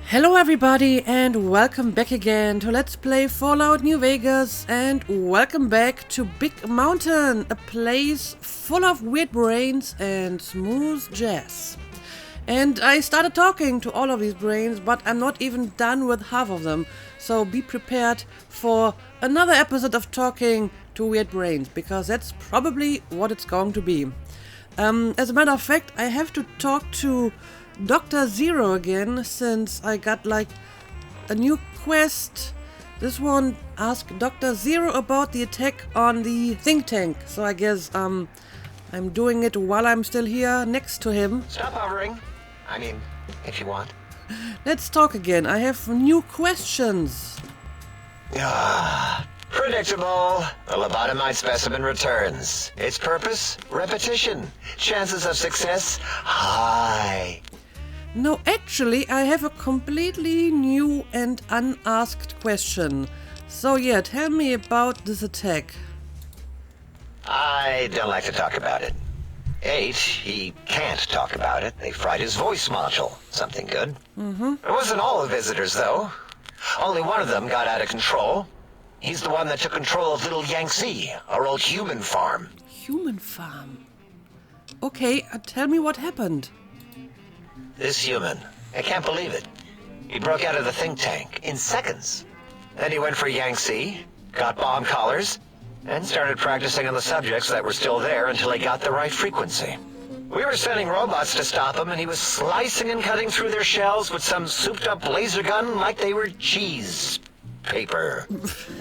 Hello everybody and welcome back again to Let's Play Fallout New Vegas, and welcome back to Big Mountain, a place full of weird brains and smooth jazz. And I started talking to all of these brains, but I'm not even done with half of them, so be prepared for another episode of talking to weird brains, because that's probably what it's going to be. As a matter of fact, I have to talk to Dr. Zero again, since I got like a new quest. This one asked Dr. Zero about the attack on the think tank, so I guess I'm doing it while I'm still here next to him. Stop hovering. I mean, if you want. Let's talk again. I have new questions. Predictable. The lobotomite specimen returns. Its purpose? Repetition. Chances of success? High. No, actually, I have a completely new and unasked question. So yeah, tell me about this attack. I don't like to talk about it. 8, he can't talk about it. They fried his voice module. Something good. It wasn't all the visitors, though. Only one of them got out of control. He's the one that took control of Little Yangtze, our old human farm. Human farm? Okay, tell me what happened. This human, I can't believe it. He broke out of the think tank in seconds. Then he went for Yangtze, got bomb collars, and started practicing on the subjects that were still there until he got the right frequency. We were sending robots to stop him, and he was slicing and cutting through their shells with some souped-up laser gun like they were cheese paper.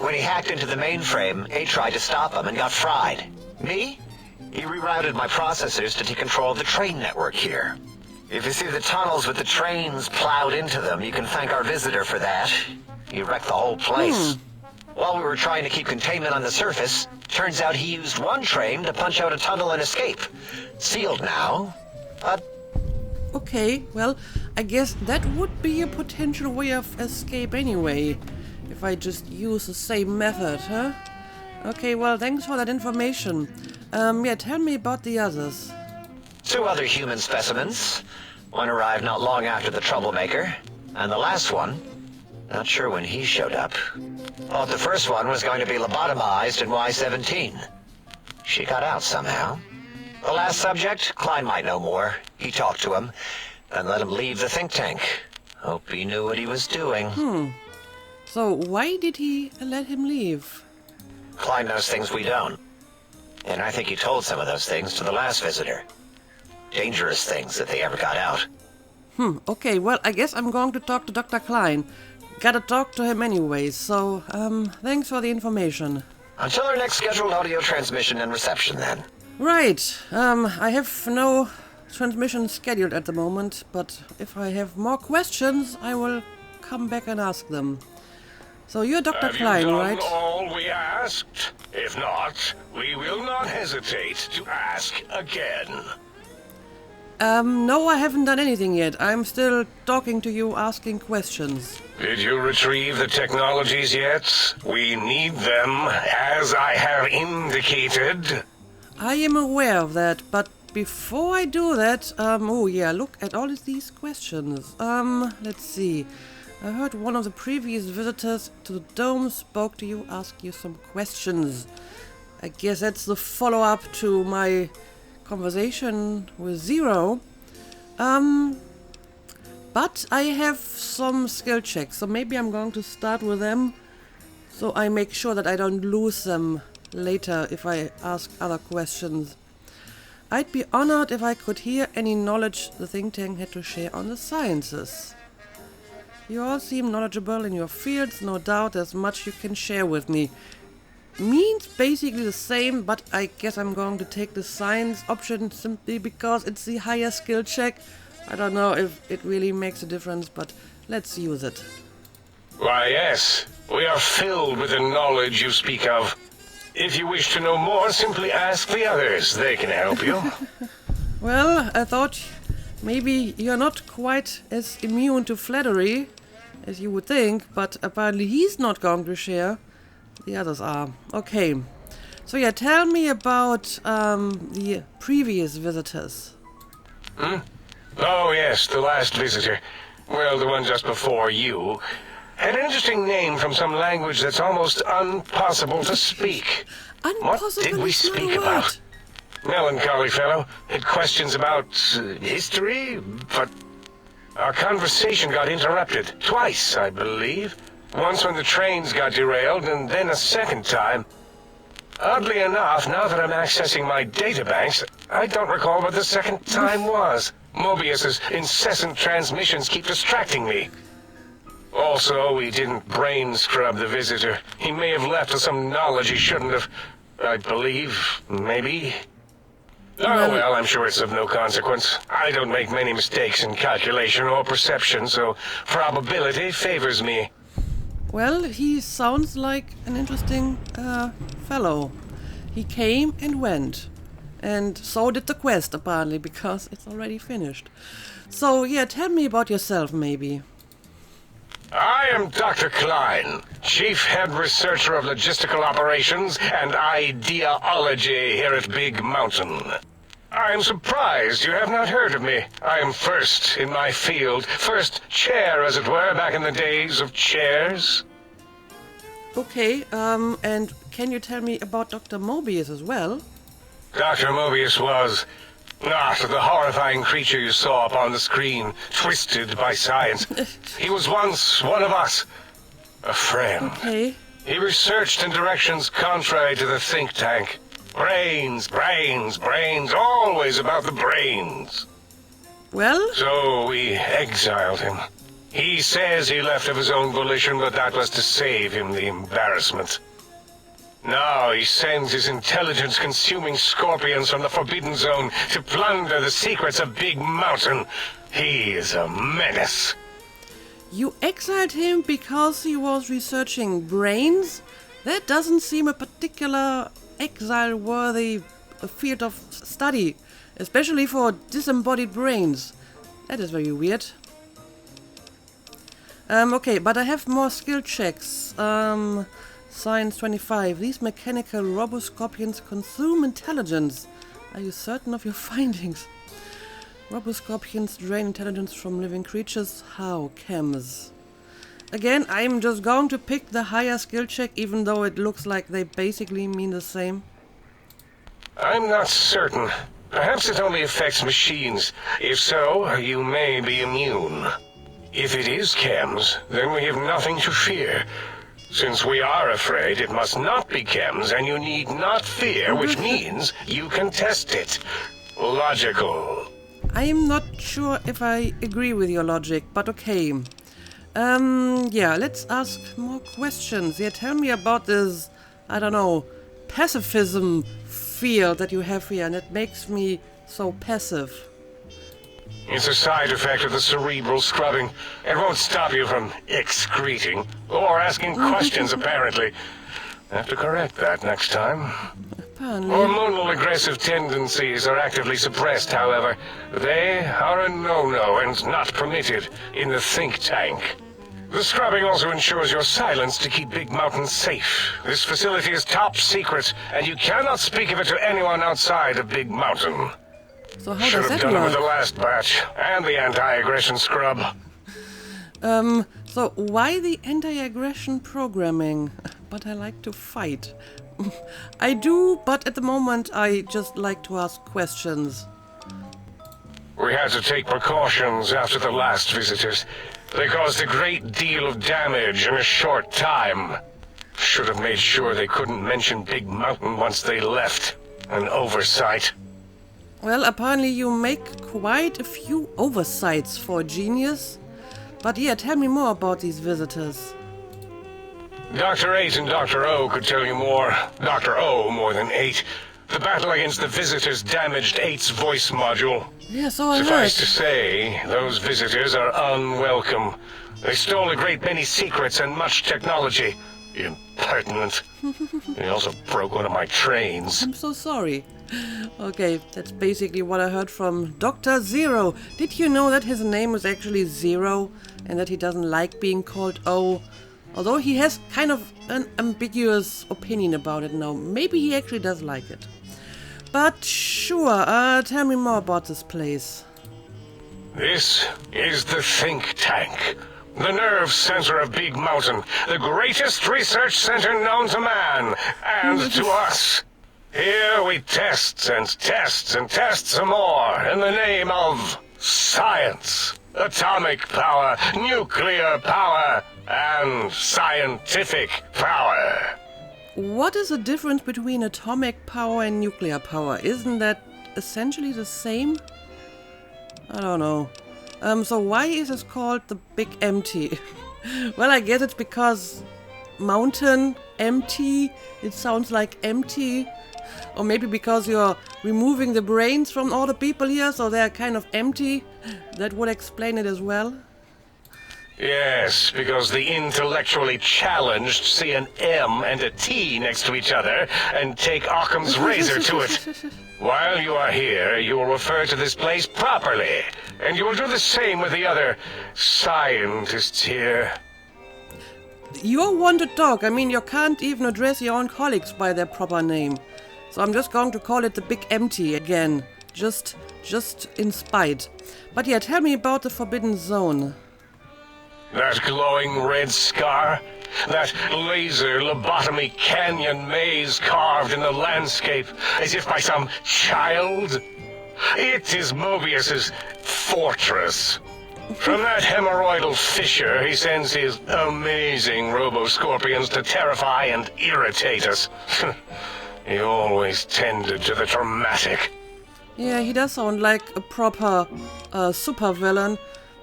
When he hacked into the mainframe, A tried to stop him and got fried. Me? He rerouted my processors to take control of the train network here. If you see the tunnels with the trains plowed into them, you can thank our visitor for that. He wrecked the whole place. While we were trying to keep containment on the surface, turns out he used one train to punch out a tunnel and escape. Sealed now, but... Okay, well, I guess that would be a potential way of escape anyway, if I just use the same method, huh? Okay, well, thanks for that information. Yeah, tell me about the others. 2 other human specimens. One arrived not long after the troublemaker, and the last one, not sure when he showed up. Thought the first one was going to be lobotomized in Y-17. She got out somehow. The last subject, Klein might know more. He talked to him, and let him leave the think tank. Hope he knew what he was doing. So why did he let him leave? Klein knows things we don't. And I think he told some of those things to the last visitor. Dangerous things if they ever got out. Okay, well, I guess I'm going to talk to Dr. Klein. Gotta talk to him anyway, so, thanks for the information. Until our next scheduled audio transmission and reception, then. Right, I have no transmission scheduled at the moment, but if I have more questions, I will come back and ask them. So you're Dr. Klein, right? Have you done all we asked? If not, we will not hesitate to ask again. No, I haven't done anything yet. I'm still talking to you, asking questions. Did you retrieve the technologies yet? We need them, as I have indicated. I am aware of that, but before I do that, oh yeah, look at all of these questions. Let's see. I heard one of the previous visitors to the dome spoke to you, asked you some questions. I guess that's the follow-up to my conversation with Zero. But I have some skill checks, so maybe I'm going to start with them, so I make sure that I don't lose them later if I ask other questions. I'd be honored if I could hear any knowledge the think tank had to share on the sciences. You all seem knowledgeable in your fields, no doubt there's much you can share with me. Means basically the same, but I guess I'm going to take the science option simply because it's the higher skill check. I don't know if it really makes a difference, but let's use it. Why, yes. We are filled with the knowledge you speak of. If you wish to know more, simply ask the others. They can help you. Well, I thought maybe you're not quite as immune to flattery as you would think, but apparently he's not going to share. The others are. Okay. So yeah, tell me about the previous visitors. Oh yes, the last visitor. well, the one just before you, had an interesting name from some language that's almost impossible to speak. What did we speak about? Melancholy fellow. Had questions about history, but our conversation got interrupted twice, I believe. Once when the trains got derailed, and then a second time. Oddly enough, now that I'm accessing my databanks, I don't recall what the second time was. Mobius's incessant transmissions keep distracting me. Also, we didn't brain scrub the visitor. He may have left with some knowledge he shouldn't have. I believe, maybe. Oh, well, I'm sure it's of no consequence. I don't make many mistakes in calculation or perception, so probability favors me. Well, he sounds like an interesting fellow. He came and went. And so did the quest, apparently, because it's already finished. So, yeah, tell me about yourself, maybe. I am Dr. Klein, Chief Head Researcher of Logistical Operations and Ideology here at Big Mountain. I am surprised you have not heard of me. I am first in my field, first chair, as it were, back in the days of chairs. Okay, and can you tell me about Dr. Mobius as well? Dr. Mobius was not the horrifying creature you saw upon the screen, twisted by science. He was once one of us, a friend. Okay. He researched in directions contrary to the think tank. Brains, brains, brains, always about the brains. Well? So we exiled him. He says he left of his own volition, but that was to save him the embarrassment. Now he sends his intelligence-consuming scorpions from the Forbidden Zone to plunder the secrets of Big Mountain. He is a menace. You exiled him because he was researching brains? That doesn't seem a particular exile-worthy field of study, especially for disembodied brains. That is very weird. Okay, but I have more skill checks. Science 25. These mechanical roboscorpions consume intelligence. Are you certain of your findings? Roboscorpions drain intelligence from living creatures. How? Chems. Again, I'm just going to pick the higher skill check, even though it looks like they basically mean the same. I'm not certain. Perhaps it only affects machines. If so, you may be immune. If it is chems, then we have nothing to fear. Since we are afraid, it must not be chems, and you need not fear, which means you can test it. Logical. I'm not sure if I agree with your logic, but okay. Yeah, let's ask more questions. Yeah, tell me about this, I don't know, pacifism field that you have here, and it makes me so passive. It's a side effect of the cerebral scrubbing. It won't stop you from excreting or asking questions, apparently. Have to correct that next time. Apparently. Hormonal aggressive tendencies are actively suppressed, however. They are a no-no and not permitted in the think tank. The scrubbing also ensures your silence to keep Big Mountain safe. This facility is top secret, and you cannot speak of it to anyone outside of Big Mountain. So how Should does have that done it with work? the last batch, and the anti-aggression scrub. So why the anti-aggression programming? But I like to fight. I do, but at the moment I just like to ask questions. We had to take precautions after the last visitors. They caused a great deal of damage in a short time. Should have made sure they couldn't mention Big Mountain once they left. An oversight. Well, apparently you make quite a few oversights for a genius. But yeah, tell me more about these visitors. Dr. 8 and Dr. O could tell you more. Dr. O more than 8. The battle against the visitors damaged 8's voice module. Yeah, so I Suffice to heard. say, those visitors are unwelcome. They stole a great many secrets and much technology. Impertinent. They also broke one of my trains. I'm so sorry. Okay, that's basically what I heard from Dr. Zero. Did you know that his name is actually Zero and that he doesn't like being called O? Although he has kind of an ambiguous opinion about it now. Maybe he actually does like it. But sure, tell me more about this place. This is the think tank. The nerve center of Big Mountain. The greatest research center known to man. And to us. Here we test and test and test some more in the name of science. Atomic power, nuclear power, and scientific power. What is the difference between atomic power and nuclear power? Isn't that essentially the same? I don't know. So why is it called the Big Empty? Well, I guess it's because mountain, empty, it sounds like empty. Or maybe because you're removing the brains from all the people here, so they're kind of empty. That would explain it as well. Yes, because the intellectually challenged see an M and a T next to each other and take Occam's razor to it. While you are here, you will refer to this place properly, and you will do the same with the other scientists here. You're one to talk. I mean, you can't even address your own colleagues by their proper name. So I'm just going to call it the Big Empty again, just in spite. But yeah, tell me about the Forbidden Zone. That glowing red scar? That laser lobotomy canyon maze carved in the landscape as if by some child? It is Mobius's fortress. From that hemorrhoidal fissure, he sends his amazing robo-scorpions to terrify and irritate us. He always tended to the dramatic. Yeah, he does sound like a proper supervillain.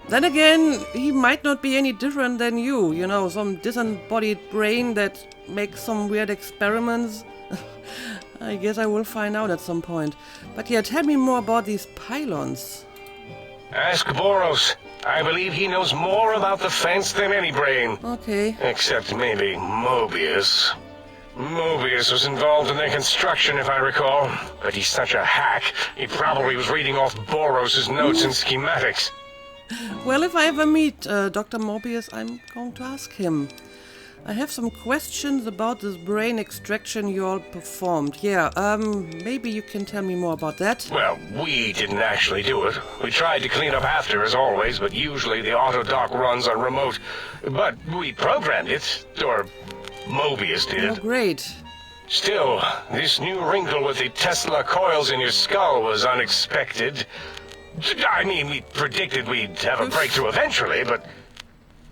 Then again, he might not be any different than you. You know, some disembodied brain that makes some weird experiments. I guess I will find out at some point. But yeah, tell me more about these pylons. Ask Boros. I believe he knows more about the fence than any brain. Okay. Except maybe Mobius. Mobius was involved in their construction, if I recall. But he's such a hack, he probably was reading off Boros' notes and schematics. Well, if I ever meet Dr. Mobius, I'm going to ask him. I have some questions about this brain extraction you all performed. Yeah, maybe you can tell me more about that. Well, we didn't actually do it. We tried to clean up after, as always, but usually the auto-dock runs on remote. But we programmed it, or Mobius did. Oh, great. Still, this new wrinkle with the Tesla coils in your skull was unexpected. I mean, we predicted we'd have a breakthrough eventually, but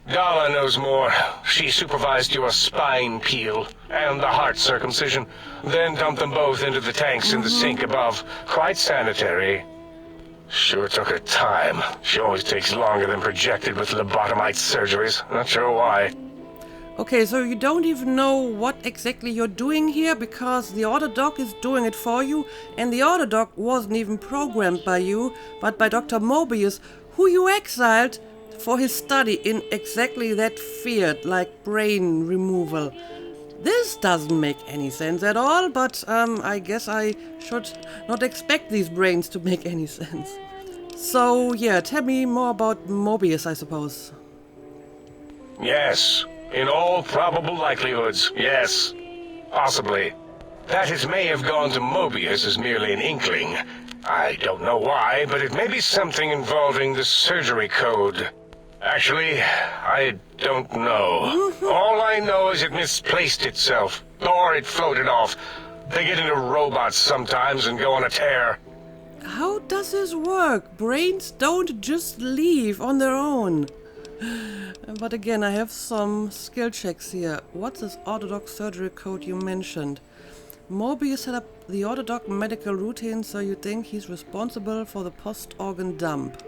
Dala knows more. She supervised your spine peel and the heart circumcision, then dumped them both into the tanks in the sink above. Quite sanitary. Sure took her time. She always takes longer than projected with lobotomite surgeries. Not sure why. Okay, so you don't even know what exactly you're doing here because the autodoc is doing it for you, and the autodoc wasn't even programmed by you, but by Dr. Mobius, who you exiled for his study in exactly that field, like brain removal. This doesn't make any sense at all, but I guess I should not expect these brains to make any sense. So yeah, tell me more about Mobius, I suppose. Yes. In all probable likelihoods, yes. Possibly. That it may have gone to Mobius is merely an inkling. I don't know why, but it may be something involving the surgery code. Actually, I don't know. All I know is it misplaced itself, or it floated off. They get into robots sometimes and go on a tear. How does this work? Brains don't just leave on their own. But again, I have some skill checks here. What's this autodoc surgery code you mentioned? Mobius set up the autodoc medical routine, so you think he's responsible for the post-organ dump.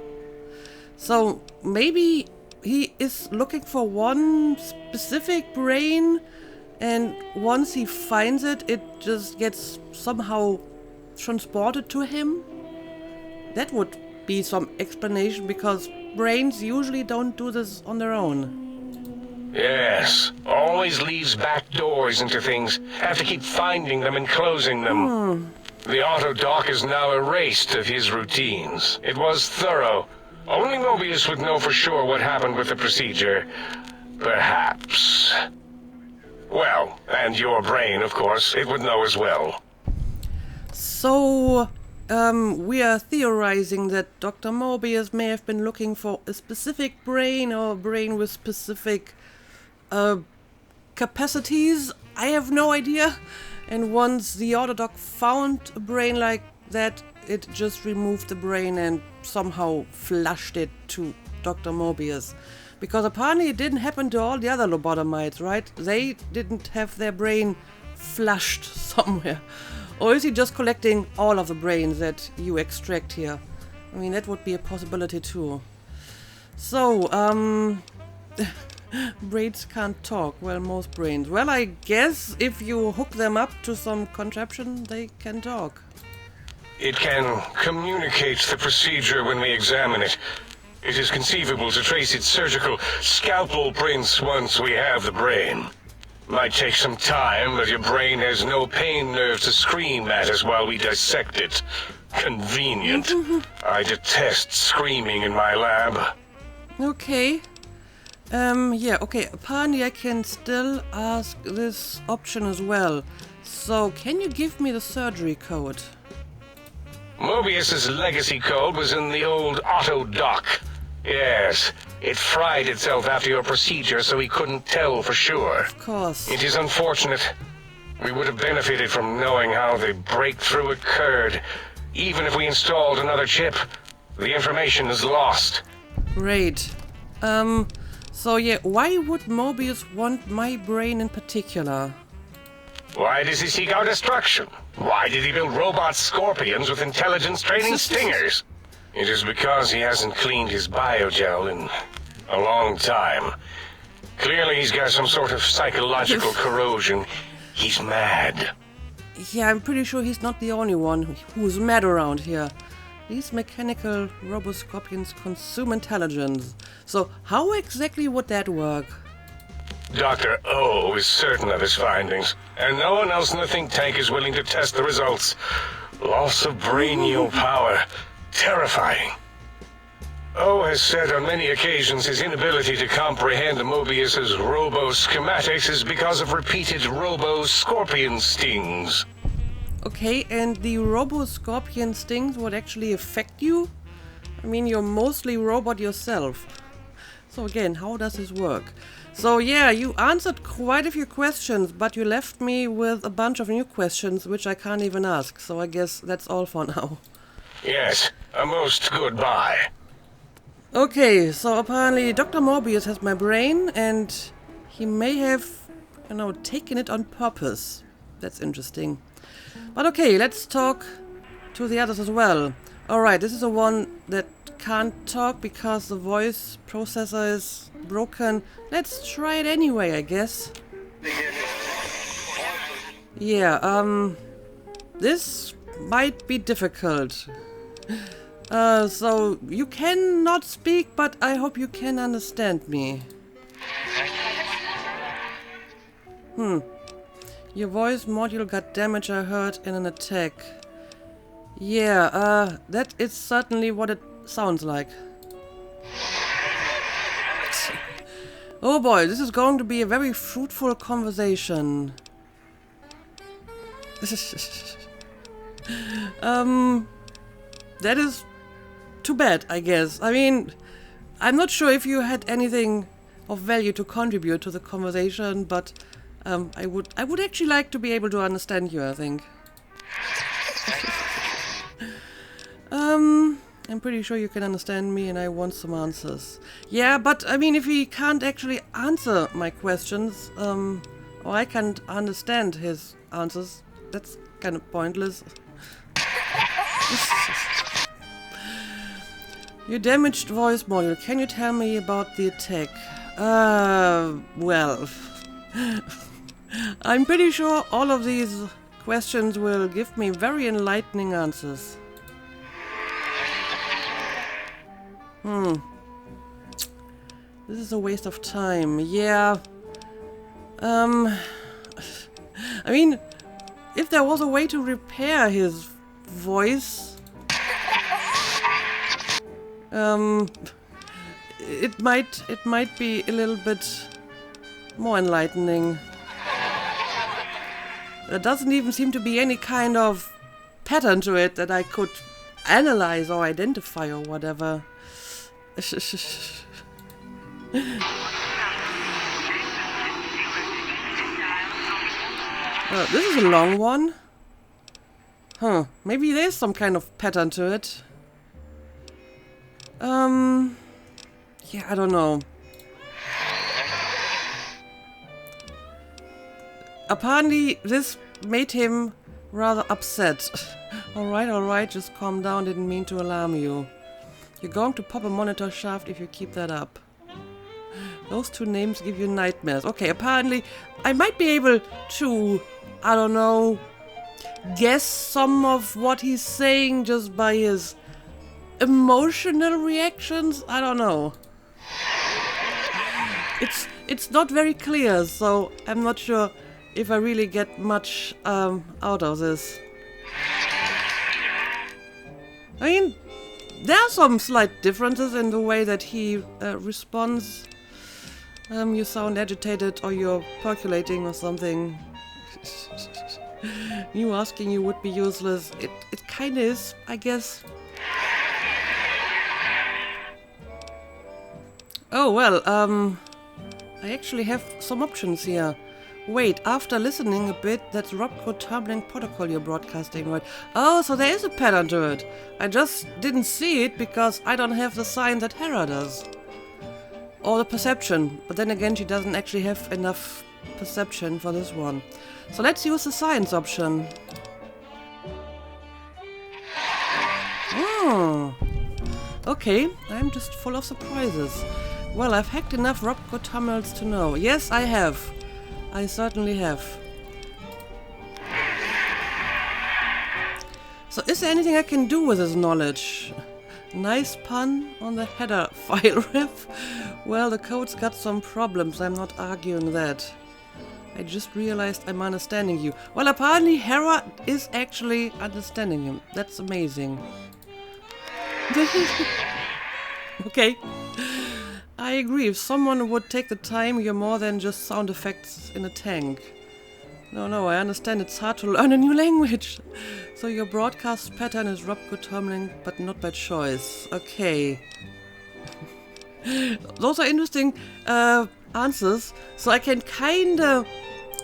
So maybe he is looking for one specific brain, and once he finds it, it just gets somehow transported to him? That would be some explanation, because brains usually don't do this on their own. Yes, always leaves back doors into things. Have to keep finding them and closing them. The autodoc is now erased of his routines. It was thorough. Only Mobius would know for sure what happened with the procedure. Perhaps. Well, and your brain, of course, it would know as well. So, we are theorizing that Dr. Morbius may have been looking for a specific brain or a brain with specific capacities. I have no idea. And once the Autodoc found a brain like that, it just removed the brain and somehow flushed it to Dr. Morbius. Because apparently it didn't happen to all the other lobotomites, right? They didn't have their brain flushed somewhere. Or is he just collecting all of the brains that you extract here? I mean, that would be a possibility too. So, brains can't talk. Well, most brains. Well, I guess if you hook them up to some contraption, they can talk. It can communicate the procedure when we examine it. It is conceivable to trace its surgical scalpel prints once we have the brain. Might take some time, but your brain has no pain nerve to scream at us while we dissect it. Convenient. I detest screaming in my lab. Okay. Yeah, okay. Apparently I can still ask this option as well. So, can you give me the surgery code? Mobius's legacy code was in the old Autodoc. Yes, it fried itself after your procedure, so he couldn't tell for sure. Of course. It is unfortunate. We would have benefited from knowing how the breakthrough occurred. Even if we installed another chip, the information is lost. Great. So yeah, why would Mobius want my brain in particular? Why does he seek our destruction? Why did he build robot scorpions with intelligence training stingers? It is because he hasn't cleaned his biogel in a long time. Clearly he's got some sort of psychological corrosion. He's mad. Yeah, I'm pretty sure he's not the only one who's mad around here. These mechanical roboscorpions consume intelligence. So how exactly would that work? Dr. O is certain of his findings, and no one else in the think tank is willing to test the results. Loss of brainial power. Terrifying. O has said on many occasions his inability to comprehend Mobius's robo-schematics is because of repeated robo-scorpion stings. Okay, and the robo-scorpion stings would actually affect you? I mean, you're mostly robot yourself. So again, how does this work? So yeah, you answered quite a few questions, but you left me with a bunch of new questions which I can't even ask. So I guess that's all for now. Yes, a most goodbye. Okay, so apparently Dr. Morbius has my brain, and he may have, taken it on purpose. That's interesting. But okay, let's talk to the others as well. Alright, this is the one that can't talk because the voice processor is broken. Let's try it anyway, I guess. Yeah, this might be difficult. So you cannot speak, but I hope you can understand me. Your voice module got damaged, I heard, in an attack. Yeah, that is certainly what it sounds like. Oh boy, this is going to be a very fruitful conversation. That is too bad, I guess. I mean, I'm not sure if you had anything of value to contribute to the conversation, but I would actually like to be able to understand you, I think. I'm pretty sure you can understand me and I want some answers. Yeah, but I mean, if he can't actually answer my questions, or I can't understand his answers, that's kind of pointless. Your damaged voice module. Can you tell me about the attack? Well... I'm pretty sure all of these questions will give me very enlightening answers. This is a waste of time. Yeah. I mean, if there was a way to repair his voice... it might be a little bit more enlightening. There doesn't even seem to be any kind of pattern to it that I could analyze or identify or whatever. This is a long one. Huh, maybe there's some kind of pattern to it. Yeah, I don't know. Apparently, this made him rather upset. Alright, just calm down, didn't mean to alarm you. You're going to pop a monitor shaft if you keep that up. Those two names give you nightmares. Okay, apparently, I might be able to, I don't know, guess some of what he's saying just by his emotional reactions. I don't know. It's not very clear, so I'm not sure if I really get much out of this. I mean, there are some slight differences in the way that he responds. You sound agitated, or you're percolating or something. You asking you would be useless. It kinda is, I guess. Oh, well, I actually have some options here. Wait, after listening a bit, that's Robco Tumbling Protocol you're broadcasting, right? Oh, so there is a pattern to it. I just didn't see it because I don't have the sign that Hera does. Or the perception. But then again, she doesn't actually have enough perception for this one. So let's use the science option. Oh. Okay, I'm just full of surprises. Well, I've hacked enough Robco tunnels to know. Yes, I have. I certainly have. So is there anything I can do with this knowledge? Nice pun on the header file ref. Well, the code's got some problems, I'm not arguing that. I just realized I'm understanding you. Well, apparently Hera is actually understanding him. That's amazing. Okay. I agree, if someone would take the time, you're more than just sound effects in a tank. No, I understand it's hard to learn a new language. So your broadcast pattern is Robco tumbling, but not by choice. Okay. Those are interesting answers. So I can kinda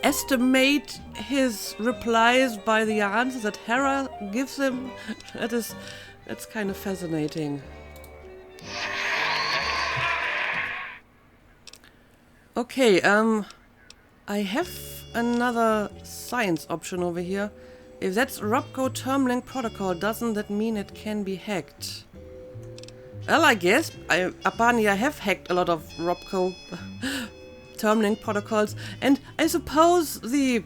estimate his replies by the answers that Hera gives him. That's kind of fascinating. Okay, I have another science option over here. If that's Robco Tumbling Protocol, doesn't that mean it can be hacked? Well, I guess. Apparently I have hacked a lot of Robco Tumbling Protocols, and I suppose the,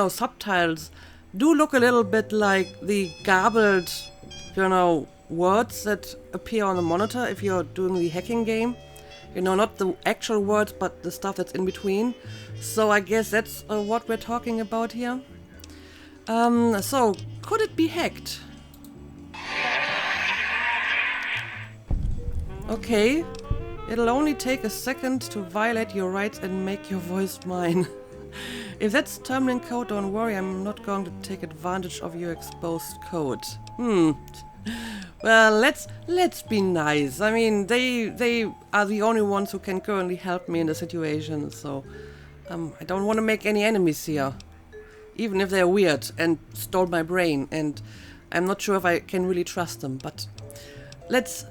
subtitles do look a little bit like the garbled, words that appear on the monitor if you're doing the hacking game. Not the actual words, but the stuff that's in between. So I guess that's what we're talking about here. So, could it be hacked? Okay. It'll only take a second to violate your rights and make your voice mine. If that's tumbling code, don't worry, I'm not going to take advantage of your exposed code. Well, let's be nice. I mean, they are the only ones who can currently help me in the situation, so I don't want to make any enemies here. Even if they're weird and stole my brain, and I'm not sure if I can really trust them, but let's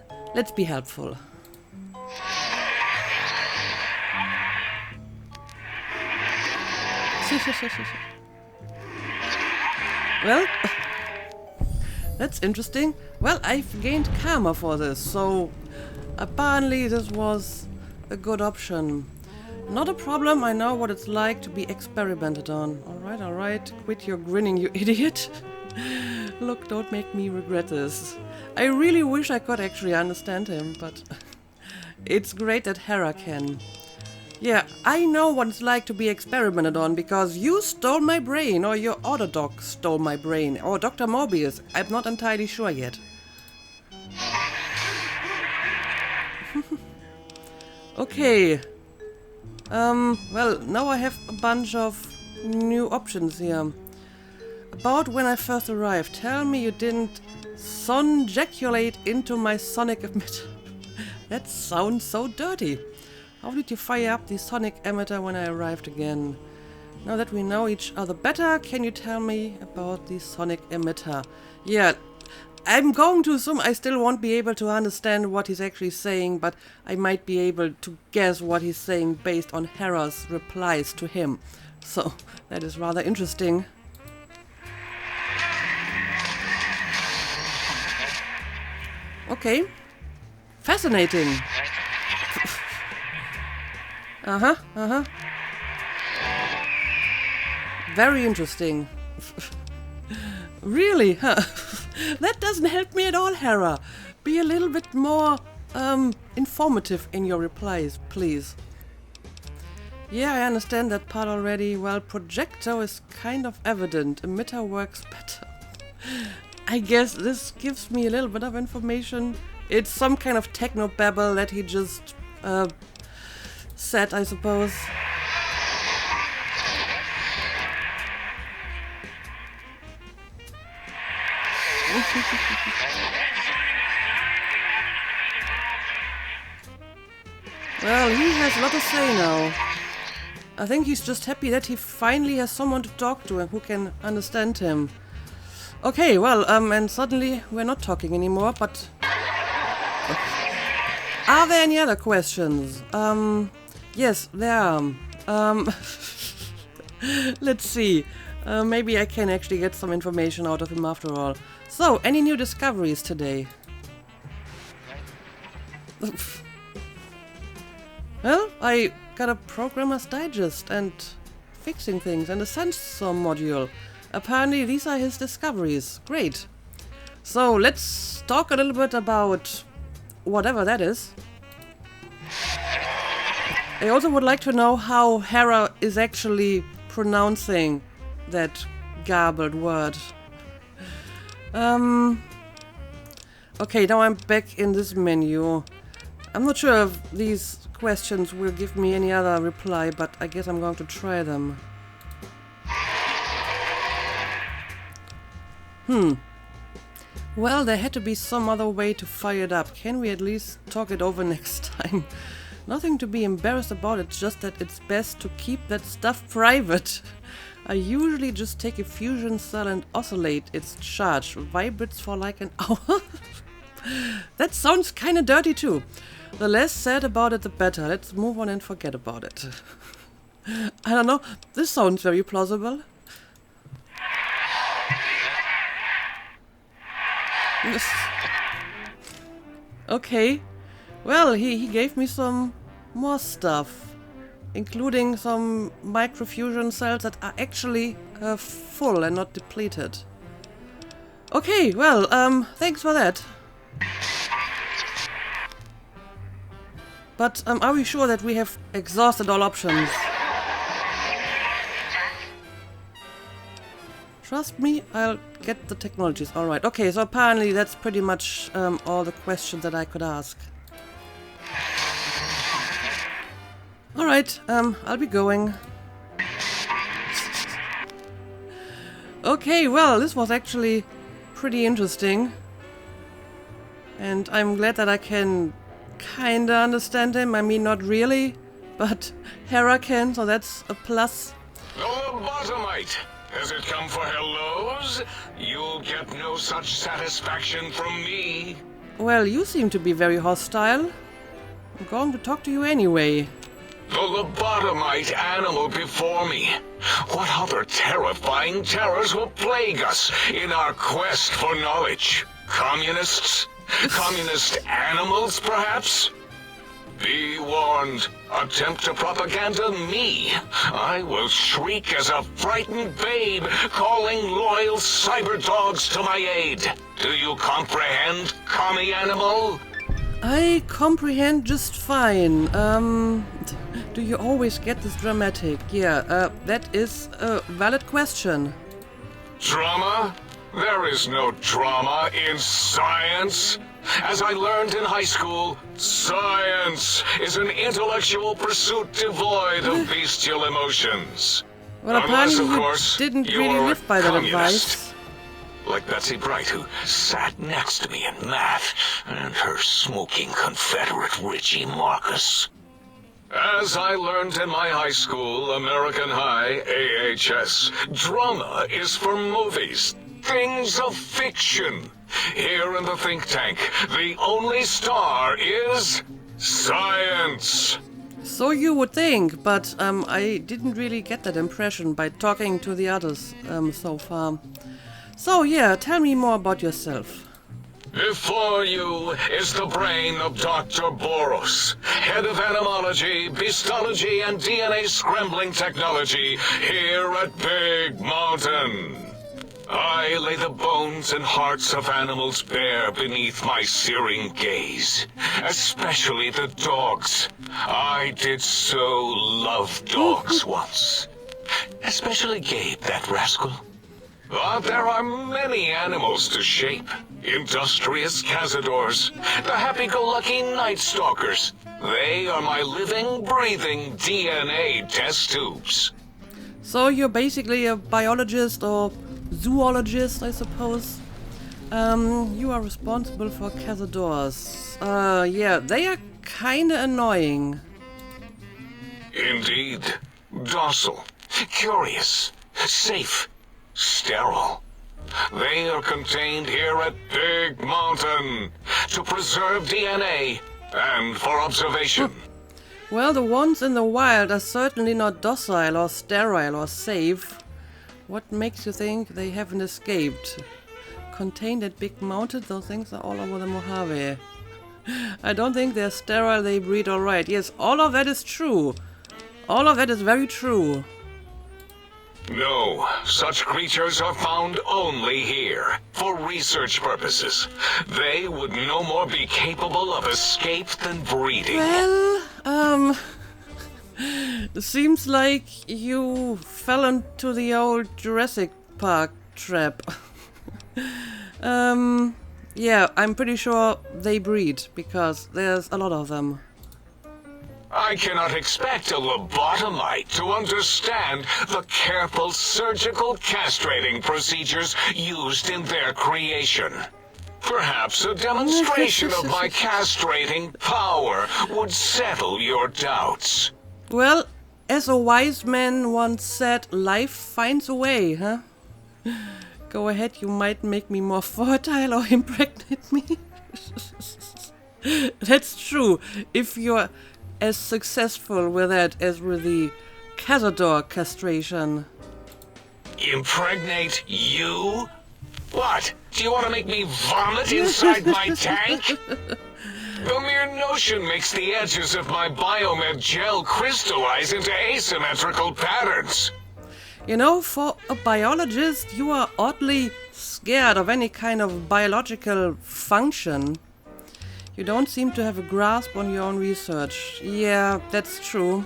be helpful. Well, that's interesting. Well, I've gained karma for this, so apparently this was a good option. Not a problem, I know what it's like to be experimented on. Alright, quit your grinning, you idiot. Look, don't make me regret this. I really wish I could actually understand him, but it's great that Hera can. Yeah, I know what it's like to be experimented on, because you stole my brain, or your Autodoc stole my brain, or Dr. Morbius. I'm not entirely sure yet. Okay. Well, now I have a bunch of new options here. About when I first arrived, tell me you didn't sonjaculate into my sonic emitter. That sounds so dirty. How did you fire up the sonic emitter when I arrived again? Now that we know each other better, can you tell me about the sonic emitter? Yeah, I'm going to assume I still won't be able to understand what he's actually saying, but I might be able to guess what he's saying based on Hera's replies to him. So, that is rather interesting. Okay. Fascinating. Very interesting. Really, huh? That doesn't help me at all, Hera. Be a little bit more informative in your replies, please. Yeah, I understand that part already. Well, projector is kind of evident. Emitter works better. I guess this gives me a little bit of information. It's some kind of techno-babble that he just said, I suppose. Well, he has a lot to say now. I think he's just happy that he finally has someone to talk to and who can understand him. Okay, well, and suddenly we're not talking anymore, but... Are there any other questions? Yes, there are. Let's see. Maybe I can actually get some information out of him after all. So, any new discoveries today? Well, I got a Programmer's Digest and fixing things and a sensor module. Apparently these are his discoveries. Great. So let's talk a little bit about whatever that is. I also would like to know how Hera is actually pronouncing that garbled word. Okay, now I'm back in this menu. I'm not sure if these questions will give me any other reply, but I guess I'm going to try them. Well, there had to be some other way to fire it up. Can we at least talk it over next time? Nothing to be embarrassed about, it's just that it's best to keep that stuff private. I usually just take a fusion cell and oscillate its charge. Vibrates for like an hour. That sounds kinda dirty too. The less said about it, the better. Let's move on and forget about it. I don't know, this sounds very plausible. Okay, well, he gave me some more stuff, including some microfusion cells that are actually full and not depleted. Okay, well, thanks for that. But are we sure that we have exhausted all options? Trust me, I'll get the technologies. Alright, okay, so apparently that's pretty much all the questions that I could ask. Alright, I'll be going. Okay, well, this was actually pretty interesting. And I'm glad that I can kinda understand him. I mean, not really, but Hera can, so that's a plus. Oh, Bottomite! Has it come for hellos? You'll get no such satisfaction from me. Well, you seem to be very hostile. I'm going to talk to you anyway. The lobotomite animal before me. What other terrifying terrors will plague us in our quest for knowledge? Communists? Communist animals, perhaps? Be warned. Attempt to propaganda me. I will shriek as a frightened babe, calling loyal cyber dogs to my aid. Do you comprehend, commie animal? I comprehend just fine. Do you always get this dramatic? Yeah, that is a valid question. Drama? There is no drama in science. As I learned in high school, science is an intellectual pursuit devoid of bestial emotions. Well, apparently you didn't really live by that advice. Like Betsy Bright, who sat next to me in math, and her smoking Confederate Richie Marcus. As I learned in my high school, American High, AHS, drama is for movies, things of fiction. Here in the think tank, the only star is science. So you would think, but I didn't really get that impression by talking to the others so far. So yeah, tell me more about yourself. Before you is the brain of Dr. Boros, head of animalogy, beastology, and DNA scrambling technology here at Big Mountain. I lay the bones and hearts of animals bare beneath my searing gaze, especially the dogs. I did so love dogs once. Especially Gabe, that rascal. But there are many animals to shape. Industrious cazadors, the happy-go-lucky night stalkers. They are my living, breathing DNA test tubes. So you're basically a biologist or zoologist, I suppose. You are responsible for cazadors. Yeah, they are kinda annoying. Indeed. Docile, curious, safe, sterile. They are contained here at Big Mountain to preserve DNA and for observation. Well, the ones in the wild are certainly not docile or sterile or safe. What makes you think they haven't escaped? Contained at Big Mountain, those things are all over the Mojave. I don't think they're sterile, they breed alright. Yes, all of that is true. All of that is very true. No, such creatures are found only here, for research purposes. They would no more be capable of escape than breeding. Well, seems like you fell into the old Jurassic Park trap. Yeah, I'm pretty sure they breed, because there's a lot of them. I cannot expect a lobotomite to understand the careful surgical castrating procedures used in their creation. Perhaps a demonstration of my castrating power would settle your doubts. Well, as a wise man once said, life finds a way, huh? Go ahead, you might make me more fertile or impregnate me. That's true, if you're as successful with that as with the cazador castration. Impregnate you? What? Do you want to make me vomit inside my tank? The mere notion makes the edges of my biomed gel crystallize into asymmetrical patterns. You know, for a biologist, you are oddly scared of any kind of biological function. You don't seem to have a grasp on your own research. Yeah, that's true.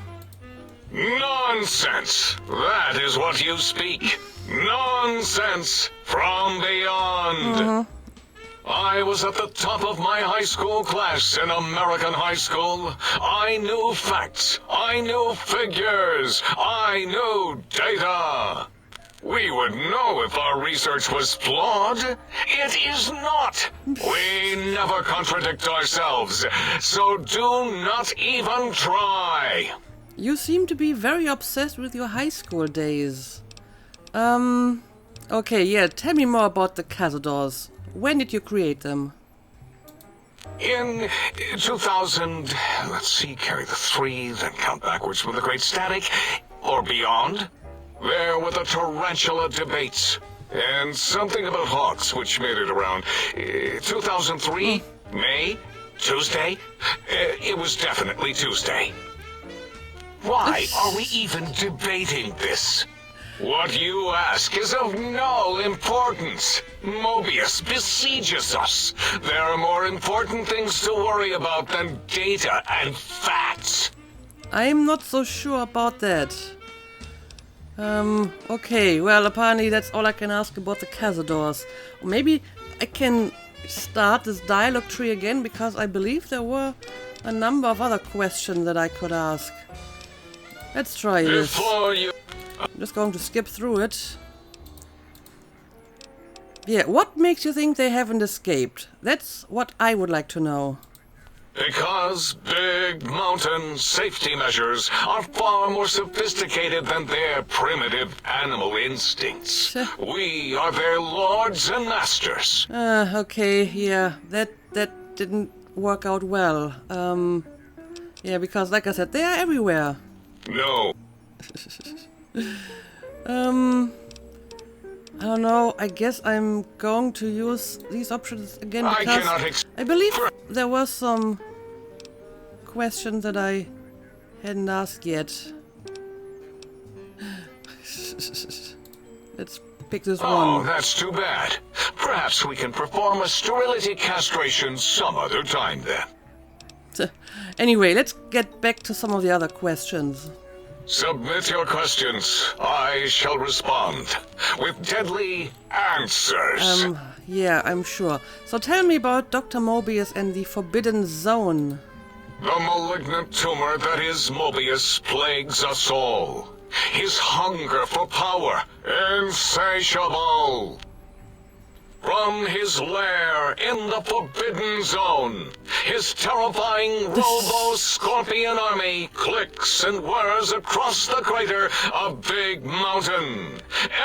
Nonsense! That is what you speak. Nonsense from beyond. I was at the top of my high school class in American high school. I knew facts. I knew figures. I knew data. We would know if our research was flawed. It is not. We never contradict ourselves, so do not even try. You seem to be very obsessed with your high school days. Okay, yeah, tell me more about the cazadors. When did you create them? In 2000, let's see, carry the 3, then count backwards with the great static, or beyond. There were the tarantula debates, and something about hawks, which made it around 2003, May, Tuesday. It was definitely Tuesday. Why are we even debating this? What you ask is of no importance. Mobius besieges us. There are more important things to worry about than data and facts. I'm not so sure about that. Okay, well, apparently that's all I can ask about the cazadors. Or maybe I can start this dialogue tree again, because I believe there were a number of other questions that I could ask. Let's try this. I'm just going to skip through it. Yeah, what makes you think they haven't escaped? That's what I would like to know. Because Big Mountain safety measures are far more sophisticated than their primitive animal instincts. We are their lords and masters. Okay, yeah, that didn't work out well. Yeah, because like I said, they are everywhere. No. I don't know, I guess I'm going to use these options again because I believe there were some questions that I hadn't asked yet. Let's pick this one. Oh, that's too bad. Perhaps we can perform a sterility castration some other time then. Anyway, let's get back to some of the other questions. Submit your questions. I shall respond with deadly answers. Yeah, I'm sure. So tell me about Dr. Mobius and the Forbidden Zone. The malignant tumor that is Mobius plagues us all. His hunger for power, insatiable. From his lair in the Forbidden Zone, his terrifying robo-scorpion army clicks and whirs across the crater of Big Mountain,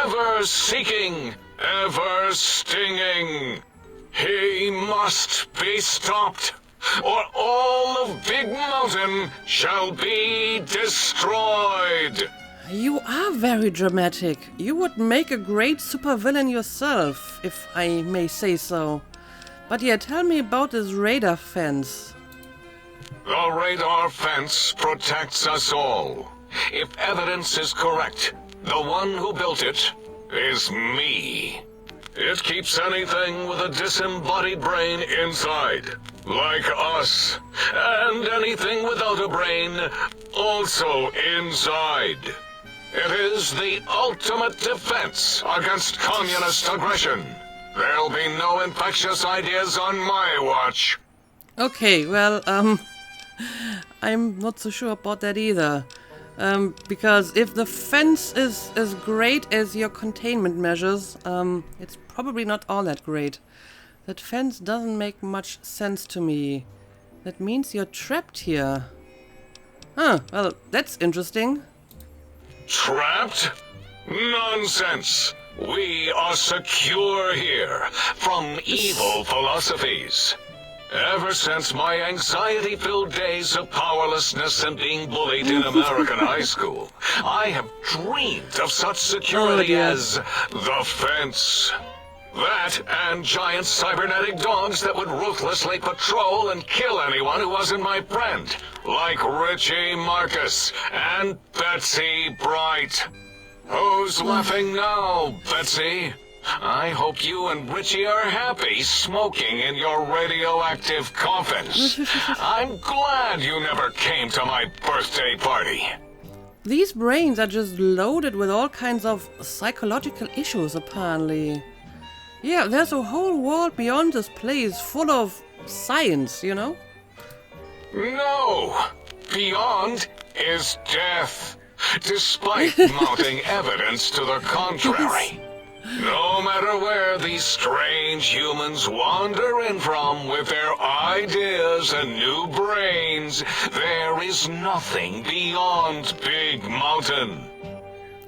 ever seeking, ever stinging. He must be stopped, or all of Big Mountain shall be destroyed. You are very dramatic. You would make a great supervillain yourself, if I may say so. But yeah, tell me about this radar fence. The radar fence protects us all. If evidence is correct, the one who built it is me. It keeps anything with a disembodied brain inside, like us, and anything without a brain also inside. It is the ultimate defense against communist aggression. There'll be no infectious ideas on my watch. Okay, well, I'm not so sure about that either. Because if the fence is as great as your containment measures, it's probably not all that great. That fence doesn't make much sense to me. That means you're trapped here. Huh, well, that's interesting. Trapped? Nonsense! We are secure here from evil philosophies. Ever since my anxiety-filled days of powerlessness and being bullied in American high school, I have dreamed of such security as the fence. That and giant cybernetic dogs that would ruthlessly patrol and kill anyone who wasn't my friend, like Richie Marcus and Betsy Bright. Who's laughing now, Betsy? I hope you and Richie are happy smoking in your radioactive coffins. I'm glad you never came to my birthday party. These brains are just loaded with all kinds of psychological issues, apparently. Yeah, there's a whole world beyond this place full of science, you know? No! Beyond is death, despite mounting evidence to the contrary. No matter where these strange humans wander in from with their ideas and new brains, there is nothing beyond Big Mountain.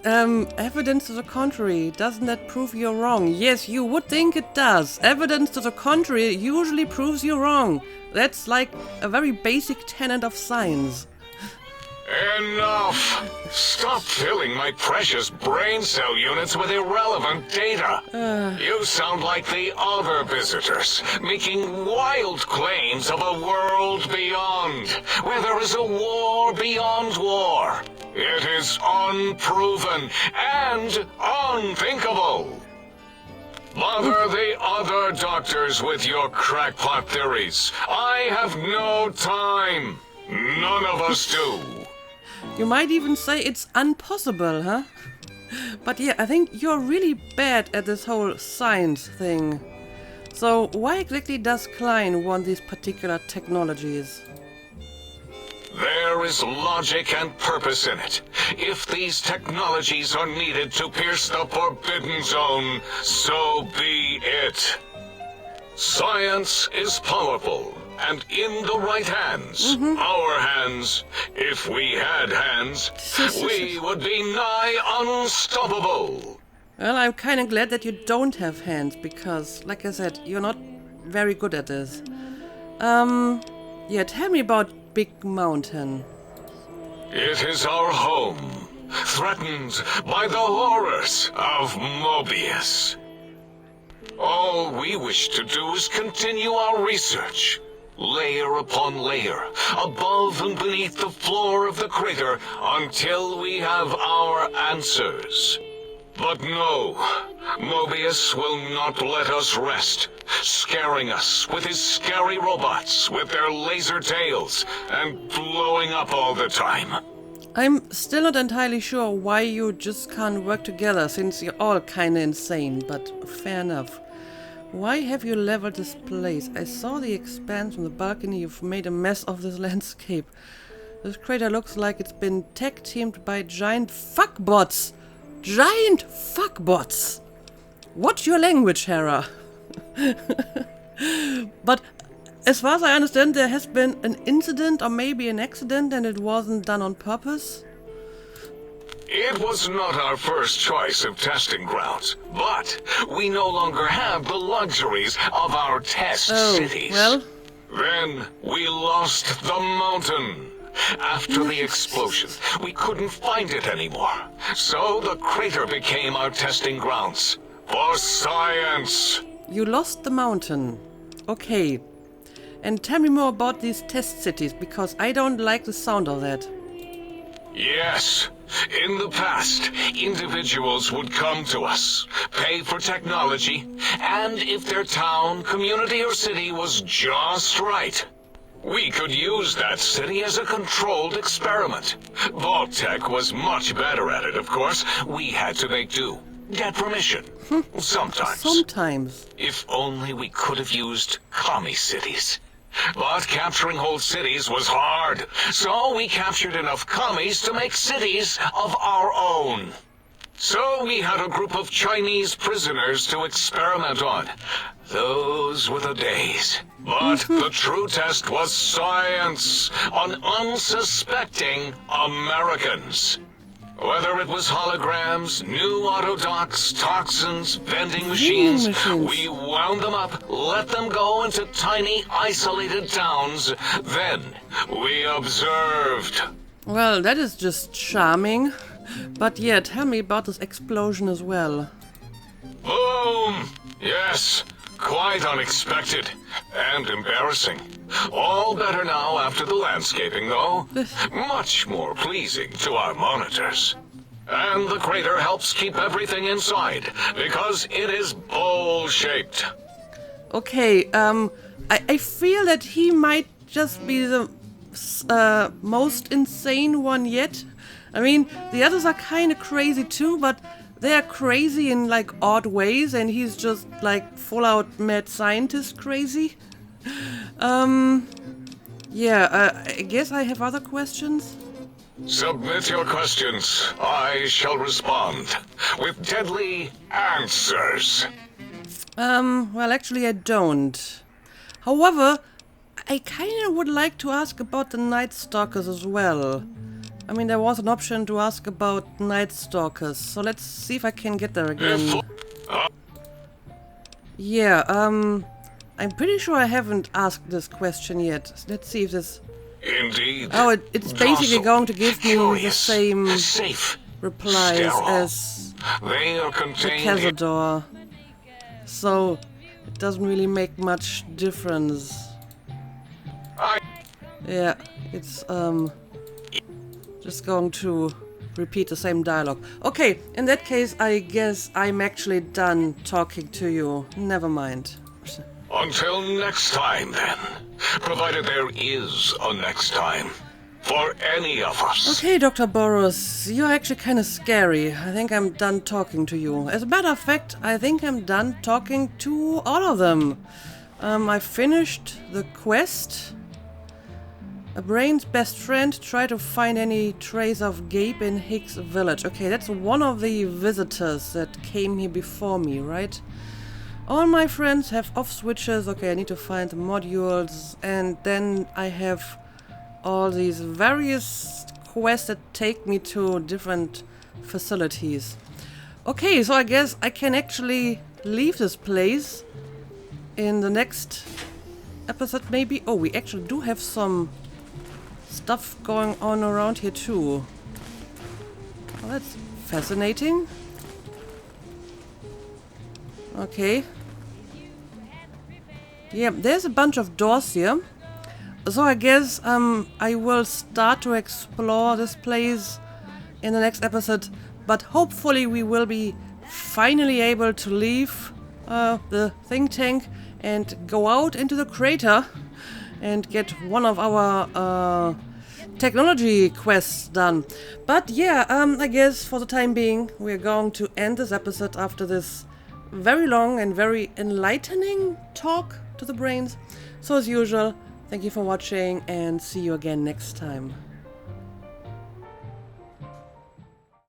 Evidence to the contrary. Doesn't that prove you're wrong? Yes, you would think it does. Evidence to the contrary usually proves you wrong. That's like a very basic tenet of science. Enough! Stop filling my precious brain cell units with irrelevant data. You sound like the other visitors, making wild claims of a world beyond, where there is a war beyond war. It is unproven and unthinkable. Bother the other doctors with your crackpot theories. I have no time. None of us do. You might even say it's impossible, huh? But yeah, I think you're really bad at this whole science thing. So why exactly does Klein want these particular technologies? There is logic and purpose in it. If these technologies are needed to pierce the Forbidden Zone, so be it. Science is powerful, and in the right hands, our hands, if we had hands, we would be nigh unstoppable. Well, I'm kind of glad that you don't have hands, because, like I said, you're not very good at this. Yeah, tell me about Big Mountain. It is our home, threatened by the horrors of Mobius. All we wish to do is continue our research, layer upon layer, above and beneath the floor of the crater, until we have our answers. But no, Mobius will not let us rest, scaring us with his scary robots with their laser tails and blowing up all the time. I'm still not entirely sure why you just can't work together, since you're all kinda insane, but fair enough. Why have you leveled this place? I saw the expanse from the balcony. You've made a mess of this landscape. This crater looks like it's been tag-teamed by giant fuckbots. Giant fuckbots! What's your language, Hera? But as far as I understand, there has been an incident or maybe an accident and it wasn't done on purpose. It was not our first choice of testing grounds, but we no longer have the luxuries of our test cities. Well? Then we lost the mountain. After the explosion, we couldn't find it anymore. So the crater became our testing grounds for science. You lost the mountain. Okay. And tell me more about these test cities, because I don't like the sound of that. Yes. In the past, individuals would come to us, pay for technology, and if their town, community, or city was just right, we could use that city as a controlled experiment. Vault-Tec was much better at it, of course. We had to make do. Get permission. Sometimes. Sometimes. If only we could have used commie cities. But capturing whole cities was hard, so we captured enough commies to make cities of our own. So we had a group of Chinese prisoners to experiment on. Those were the days. But the true test was science on unsuspecting Americans. Whether it was holograms, new autodocs, toxins, vending machines, we wound them up, let them go into tiny, isolated towns. Then we observed. Well, that is just charming. But yeah, tell me about this explosion as well. Boom! Yes, quite unexpected and embarrassing. All better now after the landscaping, though. Much more pleasing to our monitors. And the crater helps keep everything inside, because it is bowl-shaped. Okay, I feel that he might just be the most insane one yet. I mean, the others are kind of crazy too, but they're crazy in like odd ways, and he's just like full-out mad scientist crazy. Yeah, I guess I have other questions. Submit your questions. I shall respond with deadly answers. Well, actually I don't. However, I kind of would like to ask about the Night Stalkers as well. I mean, there was an option to ask about Night Stalkers, so let's see if I can get there again. Yeah, I'm pretty sure I haven't asked this question yet. Let's see if this... Indeed. Oh, it's basically going to give me the same safe, replies sterile. As they are the contained Cazador. So, it doesn't really make much difference. Yeah, it's, just going to repeat the same dialogue. Okay, in that case, I guess I'm actually done talking to you. Never mind. Until next time, then. Provided there is a next time. For any of us. Okay, Dr. Boros, you're actually kind of scary. I think I'm done talking to you. As a matter of fact, I think I'm done talking to all of them. I finished the quest. A brain's best friend, try to find any trace of Gabe in Higgs village. Okay, that's one of the visitors that came here before me, right? All my friends have off switches. Okay, I need to find the modules. And then I have all these various quests that take me to different facilities. Okay, so I guess I can actually leave this place in the next episode maybe. Oh, we actually do have some stuff going on around here too. Well, that's fascinating. Okay. Yeah, there's a bunch of doors here. So I guess I will start to explore this place in the next episode. But hopefully we will be finally able to leave the think tank and go out into the crater and get one of our technology quests done. But yeah, I guess for the time being we're going to end this episode after this very long and very enlightening talk to the brains. So as usual, thank you for watching and see you again next time.